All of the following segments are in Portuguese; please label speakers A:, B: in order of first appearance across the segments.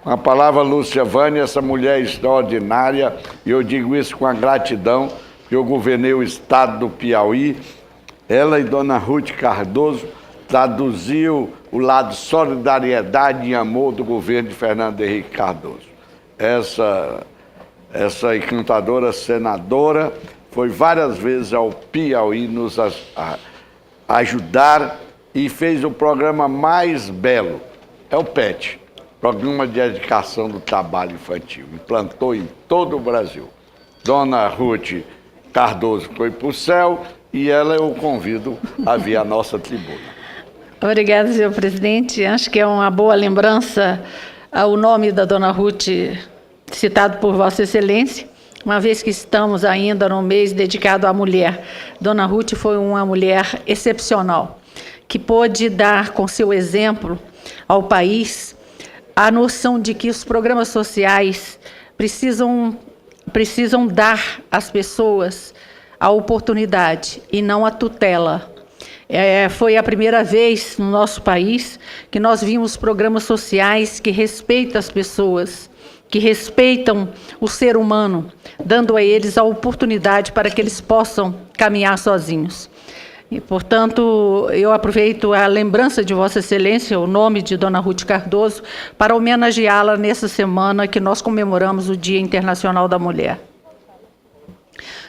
A: Com a palavra, Lúcia Vânia, essa mulher extraordinária, e eu digo isso com a gratidão, que eu governei o estado do Piauí. Ela e Dona Ruth Cardoso traduziu o lado solidariedade e amor do governo de Fernando Henrique Cardoso. Essa encantadora senadora foi várias vezes ao Piauí nos ajudar e fez o programa mais belo, é o PET, Programa de Educação do Trabalho Infantil, implantou em todo o Brasil. Dona Ruth Cardoso foi para o céu e ela eu convido a vir à nossa tribuna.
B: Obrigada, senhor presidente. Acho que é uma boa lembrança ao nome da Dona Ruth, citado por Vossa Excelência, uma vez que estamos ainda no mês dedicado à mulher. Dona Ruth foi uma mulher excepcional, que pôde dar com seu exemplo ao país a noção de que os programas sociais precisam dar às pessoas a oportunidade e não a tutela. Foi a primeira vez no nosso país que nós vimos programas sociais que respeitam as pessoas, que respeitam o ser humano, dando a eles a oportunidade para que eles possam caminhar sozinhos. E, portanto, eu aproveito a lembrança de Vossa Excelência, o nome de Dona Ruth Cardoso, para homenageá-la nessa semana que nós comemoramos o Dia Internacional da Mulher.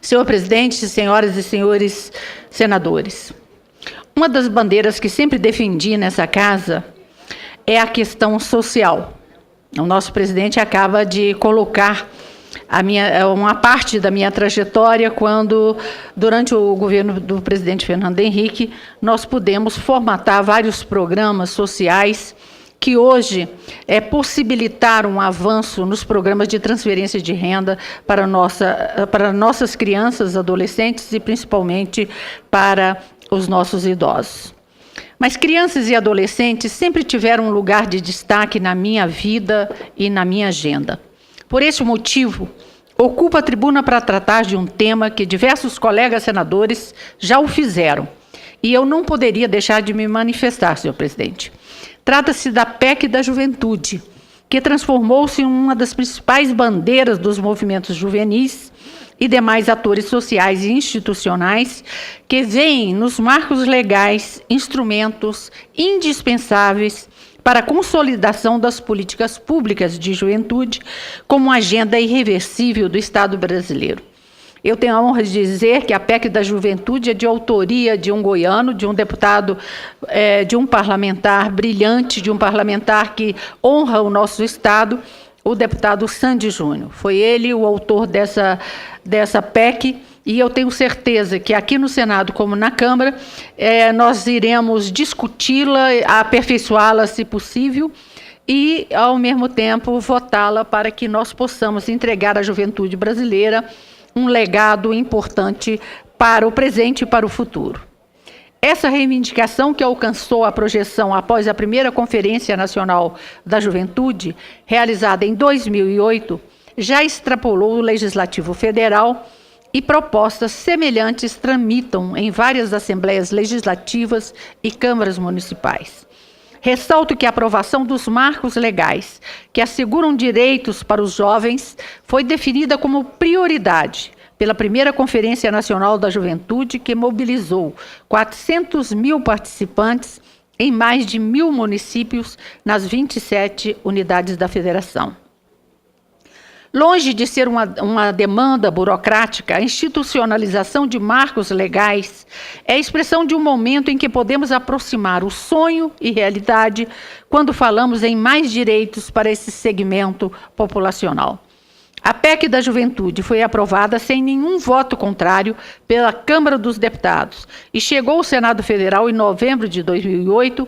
B: Senhor presidente, senhoras e senhores senadores, uma das bandeiras que sempre defendi nessa casa é a questão social. O nosso presidente acaba de colocar uma parte da minha trajetória quando, durante o governo do presidente Fernando Henrique, nós pudemos formatar vários programas sociais que hoje possibilitaram um avanço nos programas de transferência de renda para nossas crianças, adolescentes e principalmente para os nossos idosos. Mas crianças e adolescentes sempre tiveram um lugar de destaque na minha vida e na minha agenda. Por esse motivo, ocupo a tribuna para tratar de um tema que diversos colegas senadores já o fizeram, e eu não poderia deixar de me manifestar, senhor presidente. Trata-se da PEC da Juventude, que transformou-se em uma das principais bandeiras dos movimentos juvenis e demais atores sociais e institucionais que veem nos marcos legais instrumentos indispensáveis para a consolidação das políticas públicas de juventude como agenda irreversível do Estado brasileiro. Eu tenho a honra de dizer que a PEC da Juventude é de autoria de um goiano, de um deputado, de um parlamentar brilhante, de um parlamentar que honra o nosso Estado, o deputado Sandy Júnior. Foi ele o autor dessa PEC, e eu tenho certeza que aqui no Senado, como na Câmara, nós iremos discuti-la, aperfeiçoá-la, se possível, e, ao mesmo tempo, votá-la para que nós possamos entregar à juventude brasileira um legado importante para o presente e para o futuro. Essa reivindicação, que alcançou a projeção após a primeira Conferência Nacional da Juventude, realizada em 2008, já extrapolou o Legislativo Federal e propostas semelhantes tramitam em várias assembleias legislativas e câmaras municipais. Ressalto que a aprovação dos marcos legais que asseguram direitos para os jovens foi definida como prioridade pela primeira Conferência Nacional da Juventude, que mobilizou 400 mil participantes em mais de 1.000 municípios nas 27 unidades da federação. Longe de ser uma demanda burocrática, a institucionalização de marcos legais é a expressão de um momento em que podemos aproximar o sonho e realidade quando falamos em mais direitos para esse segmento populacional. A PEC da Juventude foi aprovada sem nenhum voto contrário pela Câmara dos Deputados e chegou ao Senado Federal em novembro de 2008,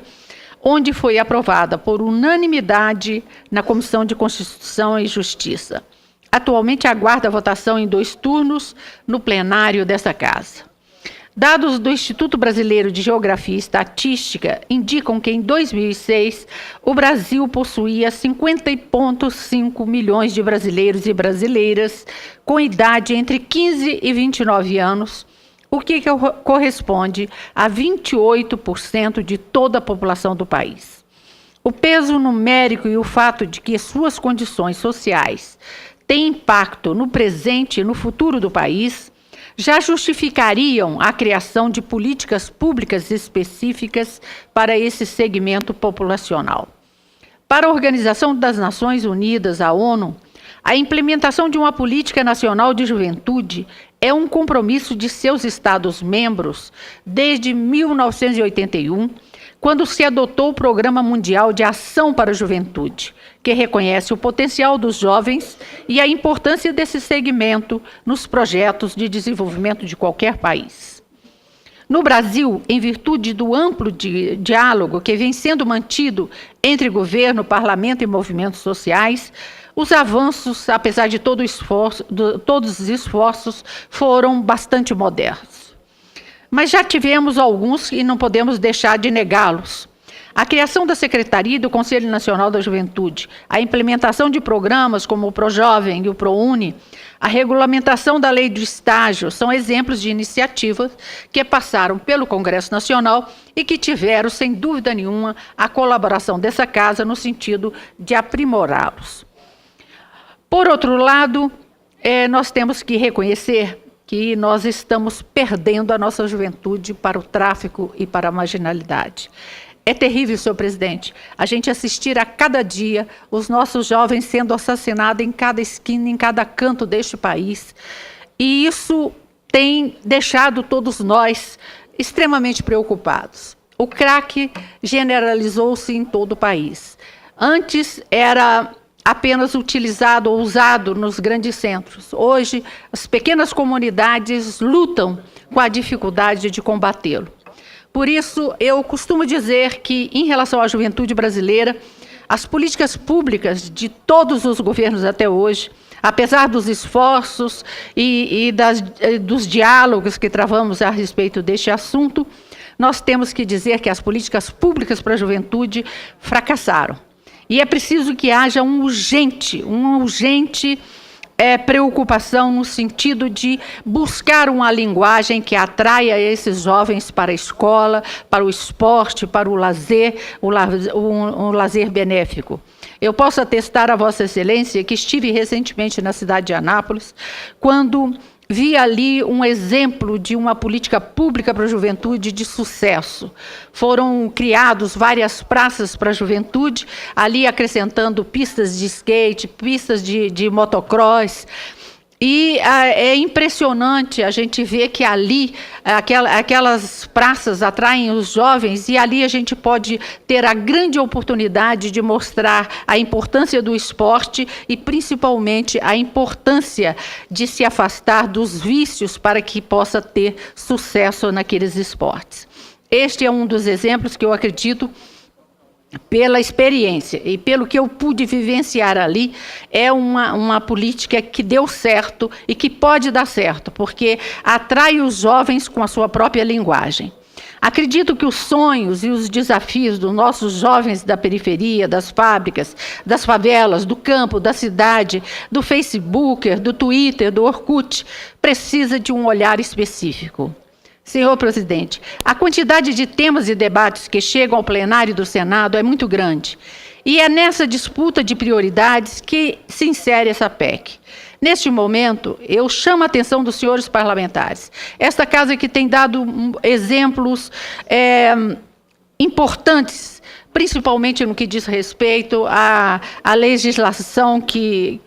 B: onde foi aprovada por unanimidade na Comissão de Constituição e Justiça. Atualmente aguarda a votação em 2 turnos no plenário dessa casa. Dados do Instituto Brasileiro de Geografia e Estatística indicam que em 2006 o Brasil possuía 50,5 milhões de brasileiros e brasileiras com idade entre 15 e 29 anos, o que corresponde a 28% de toda a população do país. O peso numérico e o fato de que suas condições sociais têm impacto no presente e no futuro do país já justificariam a criação de políticas públicas específicas para esse segmento populacional. Para a Organização das Nações Unidas, a ONU, a implementação de uma política nacional de juventude é um compromisso de seus Estados-membros desde 1981, quando se adotou o Programa Mundial de Ação para a Juventude, que reconhece o potencial dos jovens e a importância desse segmento nos projetos de desenvolvimento de qualquer país. No Brasil, em virtude do amplo diálogo que vem sendo mantido entre governo, parlamento e movimentos sociais, os avanços, apesar de todos os esforços, foram bastante modernos. Mas já tivemos alguns e não podemos deixar de negá-los. A criação da Secretaria e do Conselho Nacional da Juventude, a implementação de programas como o ProJovem e o ProUni, a regulamentação da Lei do Estágio são exemplos de iniciativas que passaram pelo Congresso Nacional e que tiveram, sem dúvida nenhuma, a colaboração dessa casa no sentido de aprimorá-los. Por outro lado, nós temos que reconhecer que nós estamos perdendo a nossa juventude para o tráfico e para a marginalidade. É terrível, senhor presidente, a gente assistir a cada dia os nossos jovens sendo assassinados em cada esquina, em cada canto deste país. E isso tem deixado todos nós extremamente preocupados. O crack generalizou-se em todo o país. Antes era apenas utilizado ou usado nos grandes centros. Hoje, as pequenas comunidades lutam com a dificuldade de combatê-lo. Por isso, eu costumo dizer que, em relação à juventude brasileira, as políticas públicas de todos os governos até hoje, apesar dos esforços e dos diálogos que travamos a respeito deste assunto, nós temos que dizer que as políticas públicas para a juventude fracassaram. E é preciso que haja uma urgente preocupação no sentido de buscar uma linguagem que atraia esses jovens para a escola, para o esporte, para o lazer, um lazer benéfico. Eu posso atestar a Vossa Excelência que estive recentemente na cidade de Anápolis, quando vi ali um exemplo de uma política pública para a juventude de sucesso. Foram criadas várias praças para a juventude, ali acrescentando pistas de skate, pistas de motocross. E é impressionante a gente ver que ali, aquelas praças atraem os jovens e ali a gente pode ter a grande oportunidade de mostrar a importância do esporte e principalmente a importância de se afastar dos vícios para que possa ter sucesso naqueles esportes. Este é um dos exemplos que eu acredito, pela experiência e pelo que eu pude vivenciar ali, é uma política que deu certo e que pode dar certo, porque atrai os jovens com a sua própria linguagem. Acredito que os sonhos e os desafios dos nossos jovens da periferia, das fábricas, das favelas, do campo, da cidade, do Facebook, do Twitter, do Orkut, precisa de um olhar específico. Senhor presidente, a quantidade de temas e debates que chegam ao plenário do Senado é muito grande. E é nessa disputa de prioridades que se insere essa PEC. Neste momento, eu chamo a atenção dos senhores parlamentares. Esta casa que tem dado exemplos importantes, principalmente no que diz respeito à legislação que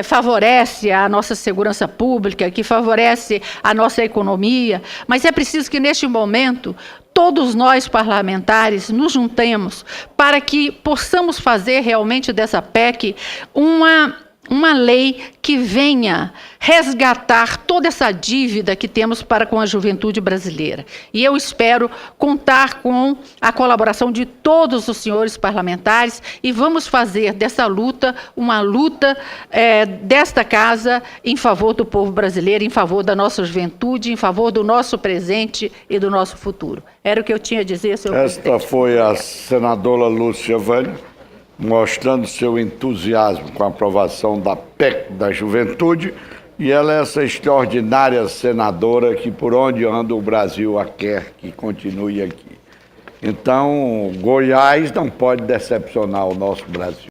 B: favorece a nossa segurança pública, que favorece a nossa economia, mas é preciso que, neste momento, todos nós parlamentares nos juntemos para que possamos fazer realmente dessa PEC uma lei que venha resgatar toda essa dívida que temos para com a juventude brasileira. E eu espero contar com a colaboração de todos os senhores parlamentares e vamos fazer dessa luta uma luta desta casa em favor do povo brasileiro, em favor da nossa juventude, em favor do nosso presente e do nosso futuro. Era o que eu tinha a dizer, senhor presidente.
A: Esta foi a senadora Lúcia Vânia, mostrando seu entusiasmo com a aprovação da PEC da Juventude, e ela é essa extraordinária senadora que, por onde anda, o Brasil a quer que continue aqui. Então, Goiás não pode decepcionar o nosso Brasil.